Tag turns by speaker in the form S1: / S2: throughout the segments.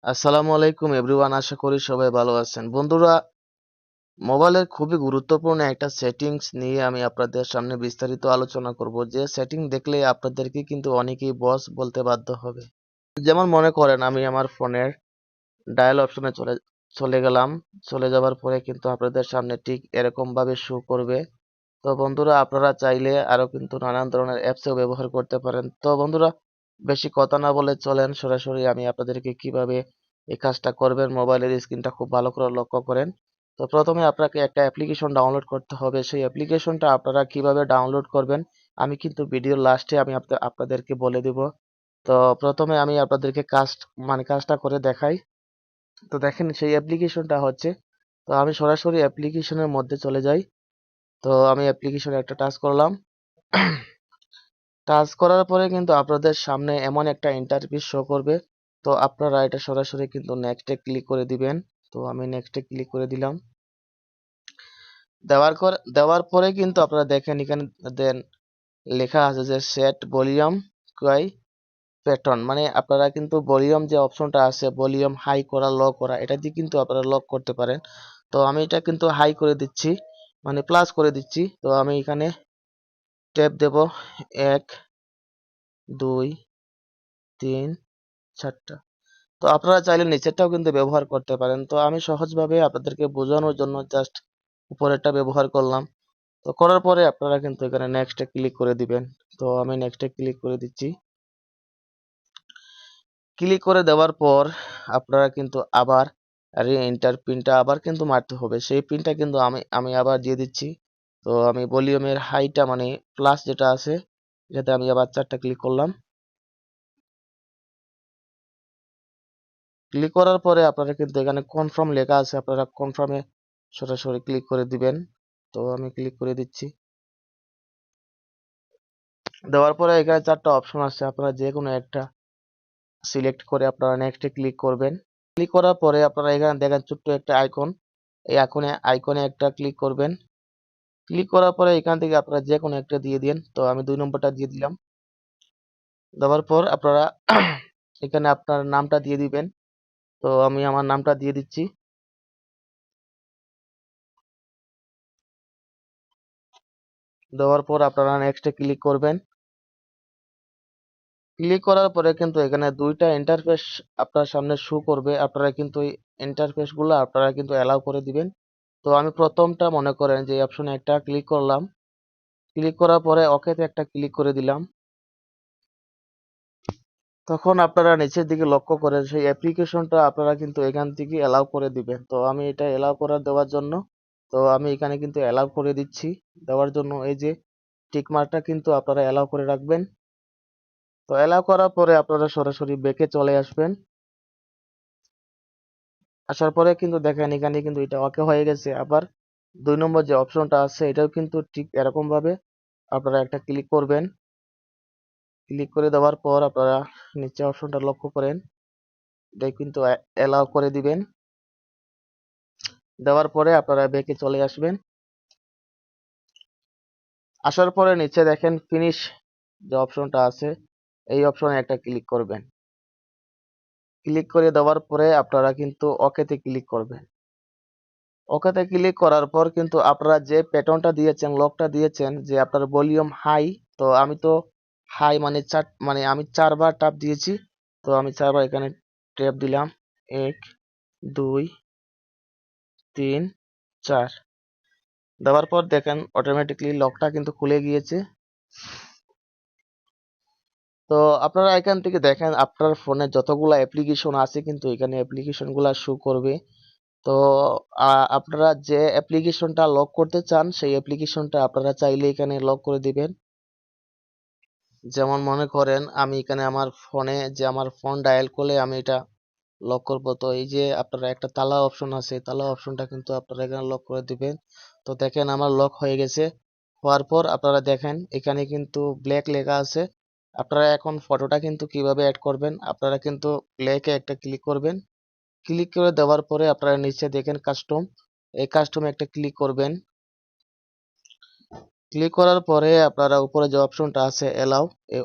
S1: আসসালামু আলাইকুম এভরিওয়ান, আশা করি সবাই ভালো আছেন। বন্ধুরা, মোবাইলের খুবই গুরুত্বপূর্ণ একটা সেটিংস নিয়ে আমি আপনাদের সামনে বিস্তারিত আলোচনা করব, যে সেটিং দেখলে আপনাদেরকে কিন্তু অনেকেই বস বলতে বাধ্য হবে। যেমন মনে করেন, আমি আমার ফোনের ডায়াল অপশনে চলে চলে গেলাম। চলে যাওয়ার পরে কিন্তু আপনাদের সামনে ঠিক এরকম ভাবে শো করবে। তো বন্ধুরা, আপনারা চাইলে আরো কিন্তু নানান ধরনের অ্যাপসও ব্যবহার করতে পারেন। তো বন্ধুরা, বেশি কথা না বলে চলেন সরাসরি আমি আপনাদেরকে কিভাবে এই কাজটা করবেন। মোবাইলের স্ক্রিনটা খুব ভালো করে লক্ষ্য করেন। তো প্রথমে আপনাকে একটা অ্যাপ্লিকেশন ডাউনলোড করতে হবে। সেই অ্যাপ্লিকেশনটা আপনারা কিভাবে ডাউনলোড করবেন আমি কিন্তু ভিডিওর লাস্টে আমি আপনাদেরকে বলে দিব। তো প্রথমে আমি আপনাদেরকে কাজটা করে দেখাই। তো দেখেন, সেই অ্যাপ্লিকেশনটা হচ্ছে, তো আমি সরাসরি অ্যাপ্লিকেশনের মধ্যে চলে যাই। তো আমি অ্যাপ্লিকেশনে একটা টাচ করলাম। টাচ করার পরে কিন্তু আপনাদের সামনে এমন একটা ইন্টারফেস শো করবে। তো আপনারা এটা সরাসরি কিন্তু নেক্সটে ক্লিক করে দিবেন। তো আমি নেক্সটে ক্লিক করে দিলাম। দেওয়ার পরে কিন্তু আপনারা দেখেন এখানে দেন লেখা আছে যে সেট ভলিউম কোয়াই প্যাটার্ন, মানে আপনারা কিন্তু ভলিউম যে অপশনটা আছে, ভলিউম হাই করা লো করা, এটা দিয়ে কিন্তু আপনারা লক করতে পারেন। তো আমি এটা কিন্তু হাই করে দিচ্ছি, মানে প্লাস করে দিচ্ছি। তো আমি এখানে ট্যাপ দেব, 1 2 3 4টা। তো আপনারা চাইলে নিচেরটাও কিন্তু ব্যবহার করতে পারেন। তো আমি সহজভাবে আপনাদেরকে বোঝানোর জন্য জাস্ট উপরেরটা ব্যবহার করলাম। তো করার পরে আপনারা কিন্তু এখানে নেক্সটে ক্লিক করে দিবেন। তো আমি নেক্সটে ক্লিক করে দিচ্ছি। ক্লিক করে দেওয়ার পর আপনারা কিন্তু আবার এন্টার পিনটা আবার কিন্তু মারতে হবে। সেই পিনটা কিন্তু আমি আবার দিয়ে দিচ্ছি। তো আমি ভলিউমের হাইটা, মানে প্লাস যেটা আছে, যাতে আমি আবার 4টা ক্লিক করলাম। ক্লিক করার পরে আপনারা কিন্তু এখানে কনফার্ম লেখা আছে, আপনারা কনফার্মে সরাসরি ক্লিক করে দিবেন। তো আমি ক্লিক করে দিচ্ছি। দেওয়ার পরে এখানে 4টা অপশন আছে, আপনারা যে কোনো একটা সিলেক্ট করে আপনারা নেক্সটে ক্লিক করবেন। ক্লিক করার পরে আপনারা এখানে দেখেন ছোট্ট একটা আইকন, এই আইকনে একটা ক্লিক করবেন। ক্লিক করার পরে এখান থেকে আপনারা যে কোনো একটা দিয়ে দিন। তো আমি 2 নম্বরটা দিয়ে দিলাম। দেওয়ার পর আপনারা এখানে আপনার নামটা দিয়ে দিবেন। তো আমি আমার নামটা দিয়ে দিচ্ছি। দেওয়ার পর আপনারা নেক্সটে ক্লিক করবেন। ক্লিক করার পরে কিন্তু এখানে 2টা ইন্টারফেস আপনার সামনে শো করবে। আপনারা কিন্তু এই ইন্টারফেস গুলো আপনারা কিন্তু অ্যালাউ করে দিবেন। তো আমি প্রথমটা মনে করেন যে অপশনে একটা ক্লিক করলাম। ক্লিক করার পরে ওকেতে একটা ক্লিক করে দিলাম। তখন আপনারা নিচের দিকে লক্ষ্য করেন সেই অ্যাপ্লিকেশনটা আপনারা কিন্তু এখান থেকে অ্যালাউ করে দিবেন। তো আমি এটা অ্যালাউ করার দেওয়ার জন্য, তো আমি এখানে কিন্তু অ্যালাউ করে দিচ্ছি। দেওয়ার জন্য এই যে টিক মার্কটা কিন্তু আপনারা অ্যালাউ করে রাখবেন। তো অ্যালাউ করার পরে আপনারা সরাসরি ব্যাকে চলে আসবেন। আসার পরে কিন্তু দেখেন এখানে কিন্তু এটা ওকে হয়ে গেছে। আবার 2 নম্বর যে অপশনটা আছে এটাও কিন্তু ঠিক এরকম ভাবে আপনারা একটা ক্লিক করবেন। ক্লিক করে দেওয়ার পর আপনারা নিচে অপশনটা লক্ষ্য করেন, এটা কিন্তু অ্যালাউ করে দিবেন। দেওয়ার পরে আপনারা ব্যাকে চলে আসবেন। আসার পরে নিচে দেখেন ফিনিশ যে অপশনটা আছে, এই অপশনে একটা ক্লিক করবেন। ক্লিক করে দেওয়ার পরে আপনারা কিন্তু ওকেতে ক্লিক করবেন। ওকেতে ক্লিক করার পর কিন্তু আপনারা যে প্যাটার্নটা দিয়েছেন, লকটা দিয়েছেন যে আপনার ভলিউম হাই, তো আমি তো হাই মানে আমি 4বার ট্যাপ দিয়েছি। তো আমি 4বার এখানে ট্যাপ দিলাম, 1 2 3 4। দেওয়ার পর দেখেন অটোমেটিকলি লকটা কিন্তু খুলে গিয়েছে। তো আপনারা এখান থেকে দেখেন আপনার ফোনে যতগুলা অ্যাপ্লিকেশন আছে কিন্তু এখানে অ্যাপ্লিকেশন গুলা শো করবে। তো আপনারা যে অ্যাপ্লিকেশনটা লক করতে চান সেই অ্যাপ্লিকেশনটা আপনারা চাইলে এখানে লক করে দিবেন। যেমন মনে করেন আমি এখানে আমার ফোনে যে আমার ফোন ডায়াল করলে আমি এটা লক করব। তো এই যে আপনারা একটা তালা অপশন আছে, তালা অপশনটা কিন্তু আপনারা এখানে লক করে দিবেন। তো দেখেন আমার লক হয়ে গেছে। হওয়ার পর আপনারা দেখেন এখানে কিন্তু ব্ল্যাক লেখা আছে। আপনারা এখন ফটোটা কিন্তু কিভাবে অ্যাড করবেন, আপনারা কিন্তু ব্ল্যাকে একটা ক্লিক করবেন। ক্লিক করে দেওয়ার পরে আপনারা নিচে দেখেন কাস্টম, এই কাস্টমে একটা ক্লিক করবেন। ক্লিক করার পরে আপনারা উপরে যে অপশনটা আছে এলাও, এই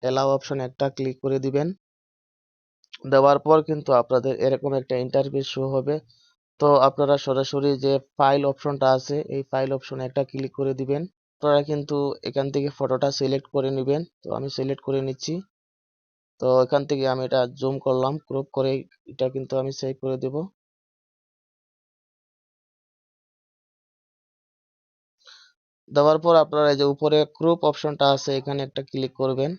S1: এলাও অপশনে একটা ক্লিক করে দিবেন। দেওয়ার পর কিন্তু আপনাদের এরকম একটা ইন্টারফেস শো হবে। তো আপনারা সরাসরি যে ফাইল অপশনটা আছে এই ফাইল অপশনে একটা ক্লিক করে দিবেন। আপনারা কিন্তু এখান থেকে ফটোটা সিলেক্ট করে নেবেন। তো আমি সিলেক্ট করে নিচ্ছি। তো এখান থেকে আমি এটা জুম করলাম, ক্রপ করে এটা কিন্তু আমি সেভ করে দেব। দেওয়ার পর আপনারা এই যে উপরে ক্রপ অপশনটা আছে এখানে একটা ক্লিক করবেন।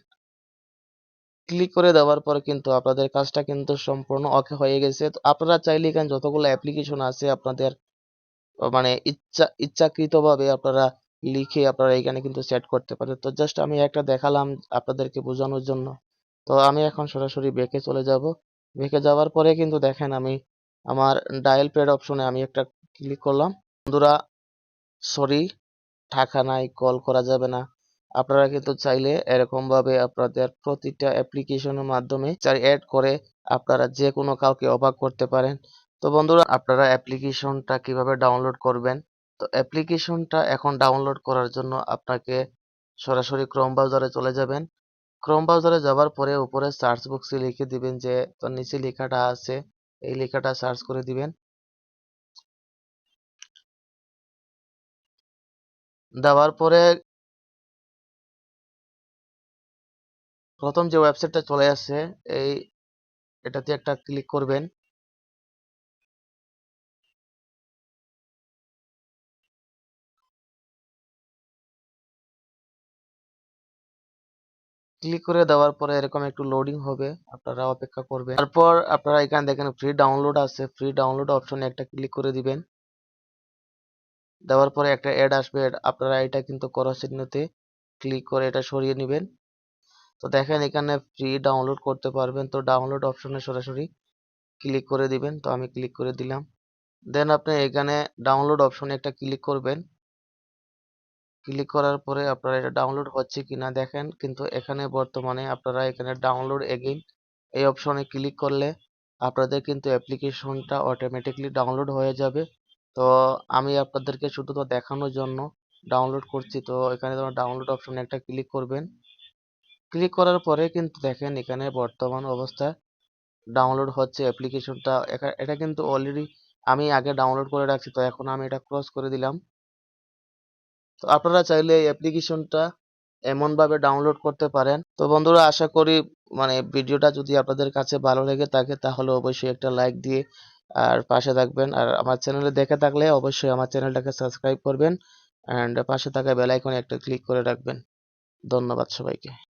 S1: ক্লিক করে দেওয়ার পর কিন্তু আপনাদের কাজটা কিন্তু সম্পূর্ণ ওকে হয়ে গেছে। তো আপনারা চাইলে এখানে যতগুলো অ্যাপ্লিকেশন আছে আপনাদের মানে ইচ্ছাকৃতভাবে আপনারা লিখে আপনারা এখানে কিন্তু সেট করতে পারেন। তো জাস্ট আমি একটা দেখালাম আপনাদেরকে বোঝানোর জন্য। তো আমি এখন সরাসরি ব্যাকে চলে যাব। ব্যাকে যাওয়ার পরে কিন্তু দেখেন আমি আমার ডায়াল প্যাড অপশনে আমি একটা ক্লিক করলাম। বন্ধুরা, সরি, টাকা নাই, কল করা যাবে না। আপনারা কিন্তু চাইলে এরকম ভাবে আপনাদের প্রতিটা অ্যাপ্লিকেশনের মাধ্যমে অ্যাড করে আপনারা যে কোনো কাউকে অবাক করতে পারেন। তো বন্ধুরা, আপনারা অ্যাপ্লিকেশনটা কিভাবে ডাউনলোড করবেন? তো অ্যাপ্লিকেশনটা এখন ডাউনলোড করার জন্য আপনাকে সরাসরি ক্রোম ব্রাউজারে চলে যাবেন। ক্রোম ব্রাউজারে যাওয়ার পরে উপরে সার্চ বক্সে লিখে দিবেন যে তোর নিচে লেখাটা আছে এই লেখাটা সার্চ করে দিবেন। দেওয়ার পরে প্রথম যে ওয়েবসাইটটা চলে আসছে এই এটাতে একটা ক্লিক করবেন। ক্লিক করে দেওয়ার পরে এরকম একটু লোডিং হবে, আপনারা অপেক্ষা করবেন। তারপর আপনারা এখানে দেখেন ফ্রি ডাউনলোড আছে, ফ্রি ডাউনলোড অপশনে একটা ক্লিক করে দিবেন। দেওয়ার পরে একটা অ্যাড আসবে, আপনারা এটা কিন্তু ক্রস চিহ্নতে ক্লিক করে এটা সরিয়ে নেবেন। তো দেখেন এখানে ফ্রি ডাউনলোড করতে পারবেন। তো ডাউনলোড অপশনে সরাসরি ক্লিক করে দিবেন। তো আমি ক্লিক করে দিলাম। দেন আপনি এখানে ডাউনলোড অপশনে একটা ক্লিক করবেন। ক্লিক করার পরে আপনারা এটা ডাউনলোড হচ্ছে কিনা দেখেন, কিন্তু এখানে বর্তমানে আপনারা এখানে ডাউনলোড এগেইন এই অপশনে ক্লিক করলে আপনাদের কিন্তু অ্যাপ্লিকেশনটা অটোমেটিকলি ডাউনলোড হয়ে যাবে। তো আমি আপনাদেরকে শুধু তো দেখানোর জন্য ডাউনলোড করছি। তো এখানে ডাউনলোড অপশনে একটা ক্লিক করবেন। ক্লিক করার পরে কিন্তু দেখেন এখানে বর্তমান অবস্থায় ডাউনলোড হচ্ছে অ্যাপ্লিকেশনটা। এটা কিন্তু অলরেডি আমি আগে ডাউনলোড করে রাখছি, তো এখন আমি এটা ক্লোজ করে দিলাম। তো আপনারা চাইলে এই অ্যাপ্লিকেশনটা এমনভাবে ডাউনলোড করতে পারেন। তো বন্ধুরা, আশা করি মানে ভিডিওটা যদি আপনাদের কাছে ভালো লেগে থাকে তাহলে অবশ্যই একটা লাইক দিয়ে আর পাশে থাকবেন। আর আমার চ্যানেলে দেখে থাকলে অবশ্যই আমার চ্যানেলটাকে সাবস্ক্রাইব করবেন অ্যান্ড পাশে থাকা বেল আইকনে একটা ক্লিক করে রাখবেন। ধন্যবাদ সবাইকে।